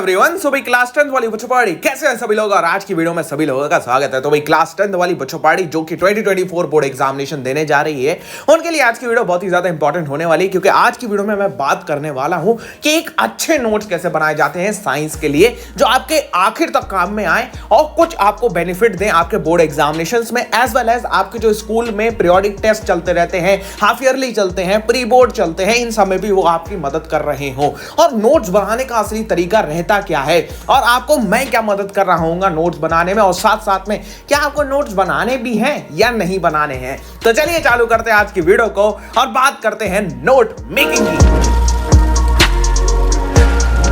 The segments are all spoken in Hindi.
एवरीवन, सो भाई क्लास 10 वाली बच्चों पार्टी कैसे हैं सभी लोग। और आज की वीडियो में सभी लोगों का स्वागत है। तो भाई क्लास 10 वाली बच्चों पार्टी जो कि 2024 बोर्ड एग्जामिनेशन देने जा रही है, उनके लिए आज की वीडियो बहुत ही ज्यादा इंपॉर्टेंट होने वाली है, क्योंकि आज की वीडियो में मैं बात करने वाला हूं कि एक अच्छे नोट्स कैसे बनाए जाते हैं साइंस के लिए, जो आपके आखिर तक काम में आए और कुछ आपको बेनिफिट दें आपके बोर्ड एग्जामिनेशन में, एज वेल एज आपके जो स्कूल में पीरियोडिक टेस्ट चलते रहते हैं, हाफ ईयरली चलते हैं, प्री बोर्ड चलते हैं, इन समय भी वो आपकी मदद कर रहे हो। और नोट्स बनाने का असली तरीका रहता क्या है और आपको मैं क्या मदद कर रहा हूं नोट्स बनाने में, और साथ साथ में क्या आपको नोट्स बनाने भी हैं या नहीं बनाने हैं। तो चलिए चालू करते हैं आज की वीडियो को और बात करते हैं नोट मेकिंग की।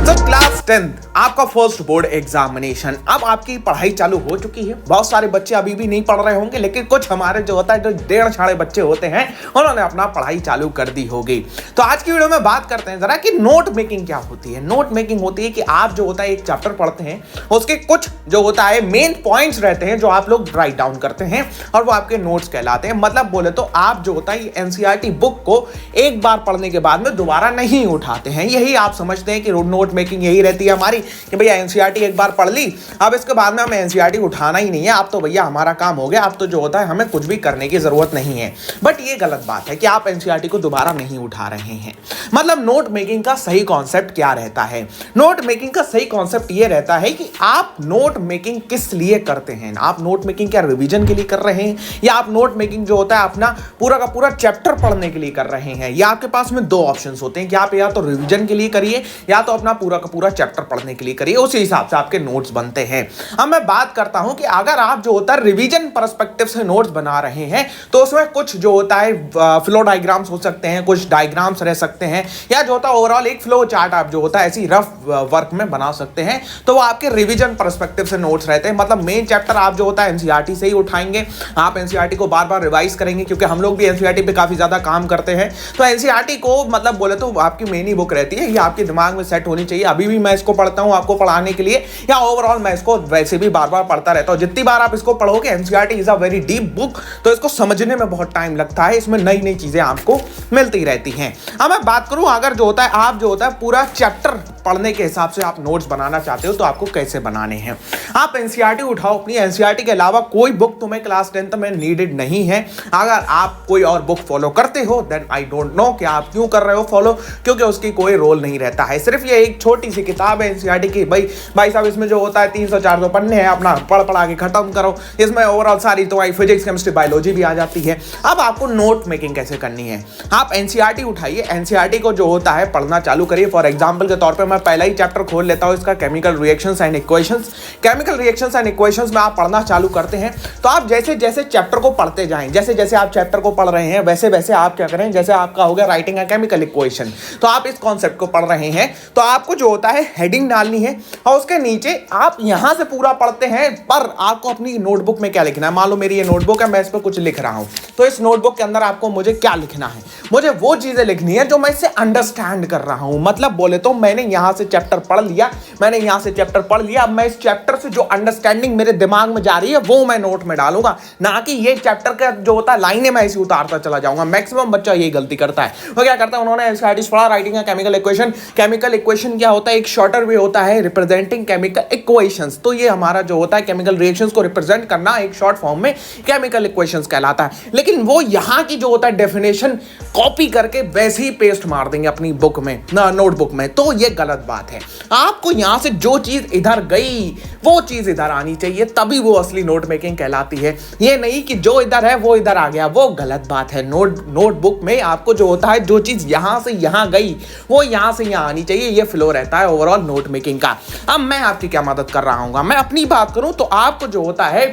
तो क्लास 10 आपका फर्स्ट बोर्ड एग्जामिनेशन, अब आपकी पढ़ाई चालू हो चुकी है। बहुत सारे बच्चे अभी भी नहीं पढ़ रहे होंगे, लेकिन कुछ हमारे जो होता है जो डेढ़ छाड़े बच्चे होते हैं उन्होंने अपना पढ़ाई चालू कर दी होगी। तो आज की वीडियो में बात करते हैं जरा कि नोट मेकिंग क्या होती है। नोट मेकिंग होती है कि आप जो होता है एक चैप्टर पढ़ते हैं, उसके कुछ जो होता है मेन पॉइंट्स रहते हैं जो आप लोग राइट डाउन करते हैं और वो आपके नोट्स कहलाते हैं। मतलब बोले तो आप जो होता है एनसीईआरटी बुक को एक बार पढ़ने के बाद में दोबारा नहीं उठाते हैं। यही आप समझते हैं कि नोट मेकिंग यही रहती है हमारी कि भैया एनसीईआरटी एक बार पढ़ ली, अब इसके बाद में हमें एनसीईआरटी उठाना ही नहीं है, अब तो भैया हमारा काम हो गया, अब तो जो होता है हमें कुछ भी करने की जरूरत नहीं है। बट ये गलत बात है कि आप एनसीईआरटी को दोबारा नहीं उठा रहे हैं। मतलब नोट मेकिंग का सही कॉन्सेप्ट क्या रहता है? नोट मेकिंग का सही कॉन्सेप्ट ये रहता है कि आप नोट मेकिंग किस लिए करते हैं। आप नोट मेकिंग क्या रिवीजन के लिए कर रहे हैं, या आप नोट मेकिंग जो होता है अपना पूरा का पूरा चैप्टर पढ़ने के लिए कर रहे हैं। या आपके पास में दो ऑप्शंस होते हैं कि आप या तो रिवीजन के लिए करिए या तो अपना पूरा का पूरा चैप्टर पढ़ने के लिए करिए, उसी हिसाब से आपके नोट्स बनते हैं। अब मैं बात करता हूं कि अगर आप जो होता है रिवीजन पर्सपेक्टिव से नोट्स बना रहे हैं तो उसमें कुछ जो होता है फ्लो डायग्राम्स हो सकते हैं, कुछ डायग्राम्स रह सकते हैं, या जो होता है ओवरऑल एक फ्लो चार्ट आप जो होता है ऐसी रफ वर्क में बना सकते हैं। तो वो आपके रिवीजन पर्सपेक्टिव से नोट्स रहते हैं। मतलब मेन चैप्टर आप जो होता है एनसीईआरटी से ही उठाएंगे, आप एनसीईआरटी को बार बार रिवाइज करेंगे, क्योंकि हम लोग भी एनसीईआरटी पे काफी ज्यादा काम करते हैं। तो एनसीईआरटी को मतलब बोले तो आपकी मेन ही बुक रहती है, ये आपके दिमाग में सेट होनी चाहिए। अभी भी मैं इसको पढ़ता हूं आपको पढ़ाने के लिए, या ओवरऑल मैं इसको वैसे भी बार बार पढ़ता रहता हूं। जितनी बार आप इसको पढ़ोगे, NCERT is a very deep book, तो इसको समझने में बहुत टाइम लगता है, इसमें नई नई चीजें आपको मिलती रहती हैं। अब मैं बात करूं अगर जो होता है आप जो होता है पूरा चैप्टर पढ़ने के हिसाब से आप नोट्स बनाना चाहते हो तो आपको कैसे बनाने हैं। आप एनसीईआरटी उठाओ, अपनी एनसीईआरटी के अलावा कोई बुक तुम्हें क्लास 10 में नीडेड नहीं है। अगर आप कोई और बुक फॉलो करते हो देन आई डोंट नो कि आप क्यों कर रहे हो फॉलो, क्योंकि उसकी कोई रोल नहीं रहता है। सिर्फ ये एक छोटी सी किताब है एनसीईआरटी की, भाई साहब इसमें जो होता है 300-400 पन्ने हैं, अपना पढ़ पढ़ा के खत्म करो। इसमें ओवरऑल सारी तुम्हारी फिजिक्स केमिस्ट्री बायोलॉजी भी आ जाती है। अब आपको नोट मेकिंग कैसे करनी है? आप एनसीईआरटी उठाइए, एनसीईआरटी को जो होता है पढ़ना चालू करिए। फॉर एग्जाम्पल के तौर पर मैं पहला ही चैप्टर खोल लेता हूं इसका, chemical reactions and equations. Chemical reactions and equations में आप पढ़ना चालू करते हैं तो आप जैसे जैसे चैप्टर को पढ़ते जाएं, जैसे जैसे आप चैप्टर को पढ़ रहे हैं वैसे वैसे आप क्या करें, जैसे आपका हो गया राइटिंग अ केमिकल इक्वेशन, तो आप इस कॉन्सेप्ट को पढ़ रहे हैं तो आपको जो होता है हेडिंग डालनी है और उसके नीचे आप यहां से पूरा पढ़ते हैं, पर आपको अपनी नोटबुक में क्या लिखना है। मान लो मेरी ये नोटबुक है, मैं इस पर कुछ लिख रहा हूं, तो इस नोटबुक के अंदर आपको मुझे क्या लिखना है? मुझे वो चीजें लिखनी है जो मैं इससे अंडरस्टैंड कर रहा हूं। मतलब बोले तो मैंने यहां से चैप्टर पढ़ लिया, मैंने यहां से चैप्टर पढ़ लिया, अब मैं इस चैप्टर से जो अंडरस्टैंडिंग मेरे दिमाग में जा रही है वो मैं नोट में डालूंगा, ना कि ये चैप्टर का जो होता है लाइनें मैं ऐसे उतारता चला जाऊंगा। मैक्सिमम बच्चा यही गलती करता है। वो क्या करता है, उन्होंने एनसीईआरटी पढ़ा, राइटिंग का केमिकल इक्वेशन। केमिकल इक्वेशन क्या होता है? एक शॉर्टर वे होता है रिप्रेजेंटिंग केमिकल इक्वेशंस। तो ये हमारा जो होता है केमिकल रिएक्शंस को रिप्रेजेंट करना एक शॉर्ट फॉर्म में केमिकल इक्वेशंस कहलाता है। लेकिन वो यहां की जो होता है डेफिनेशन कॉपी करके वैसे ही पेस्ट मार देंगे अपनी बुक में, नोटबुक में, तो ये गलत बात है। आपको यहां से जो चीज इधर गई वो चीज इधर आनी चाहिए, तभी वो असली नोट मेकिंग कहलाती है। ये नहीं कि जो इधर है वो इधर आ गया, वो गलत बात है। नोटबुक में आपको जो होता है जो चीज यहां से यहां गई वो यहां से यहां आनी चाहिए, ये फ्लो रहता है ओवरऑल नोट मेकिंग का। अब मैं आपकी क्या मदद कर रहा हूं? मैं अपनी बात करूं तो आपको जो होता है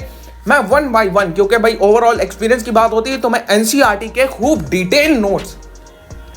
मैं 1 by 1, क्योंकि भाई ओवरऑल एक्सपीरियंस की बात होती है, तो मैं एनसीईआरटी के खूब detail notes,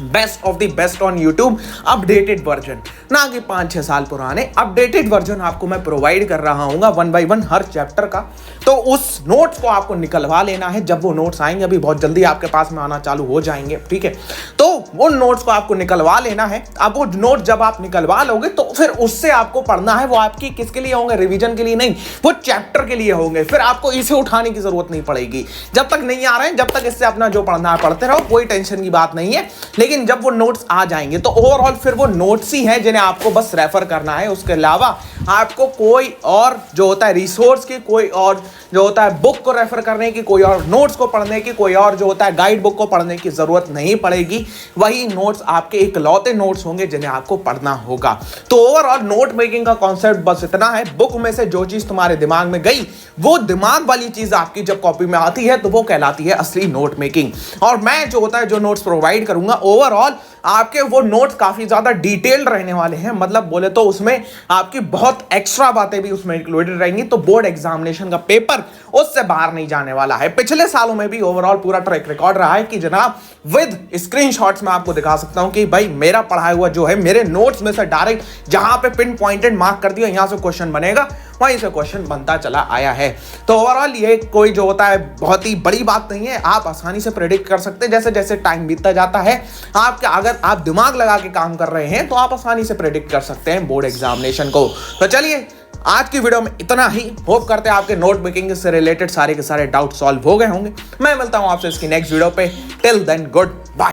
best of the best on YouTube, updated version, ना कि 5-6 साल पुराने, अपडेटेड वर्जन आपको मैं प्रोवाइड कर रहा हूँ 1 by 1 हर चैप्टर का। तो उस नोट्स को आपको निकलवा लेना है। जब वो नोट्स आएंगे, अभी बहुत जल्दी आपके पास में आना चालू हो जाएंगे, ठीक है, तो वो नोट्स को आपको निकलवा लेना है। अब वो नोट जब आप निकलवा लोगे तो फिर उससे आपको पढ़ना है। वो आपकी किसके लिए होंगे? रिवीजन के लिए नहीं, वो चैप्टर के लिए होंगे। फिर आपको इसे उठाने की जरूरत नहीं पड़ेगी। जब तक नहीं आ रहे हैं, जब तक इससे अपना जो पढ़ना है पढ़ते रहो, कोई टेंशन की बात नहीं है। लेकिन लेकिन जब वो नोट्स आ जाएंगे तो ओवरऑल फिर वो नोट्स ही हैं जिन्हें आपको बस रेफर करना है। उसके अलावा आपको कोई और जो होता है रिसोर्स की, कोई और जो होता है बुक को रेफर करने की, कोई और नोट्स को पढ़ने की, कोई और जो होता है गाइड बुक को पढ़ने की जरूरत नहीं पड़ेगी। वही नोट्स आपके इकलौते नोट्स होंगे जिन्हें आपको पढ़ना होगा। तो ओवरऑल नोट मेकिंग का कॉन्सेप्ट बस इतना है, बुक में से जो चीज तुम्हारे दिमाग में गई वो दिमाग वाली चीज आपकी जब कॉपी में आती है तो वो कहलाती है असली नोट मेकिंग। और मैं जो होता है जो नोट्स प्रोवाइड करूंगा ओवरऑल आपके वो नोट्स काफी ज्यादा डिटेल्ड रहने वाले हैं। मतलब बोले तो उसमें आपकी बहुत एक्स्ट्रा बातें भी उसमें इंक्लूडेड रहेंगी। तो बोर्ड एग्जामिनेशन का पेपर उससे बाहर नहीं जाने वाला है। पिछले सालों में भी ओवरऑल पूरा ट्रैक रिकॉर्ड रहा है कि जनाब विद स्क्रीनशॉट्स में आपको दिखा सकता हूं कि भाई मेरा पढ़ाया हुआ जो है मेरे नोट्स में से डायरेक्ट जहां पे पिन पॉइंटेड मार्क कर दिया यहां से क्वेश्चन बनेगा वहीं से क्वेश्चन बनता चला आया है। तो ओवरऑल ये कोई जो होता है बहुत ही बड़ी बात नहीं है, आप आसानी से प्रेडिक्ट कर सकते हैं। जैसे जैसे टाइम बीतता जाता है आपके अगर आप दिमाग लगा के काम कर रहे हैं तो आप आसानी से प्रेडिक्ट कर सकते हैं बोर्ड एग्जामिनेशन को। तो चलिए आज की वीडियो में इतना ही। होप करते हैं आपके नोट मेकिंग से रिलेटेड सारे के सारे डाउट सॉल्व हो गए होंगे। मैं मिलता हूं आपसे इसकी नेक्स्ट वीडियो पे। Till then good bye.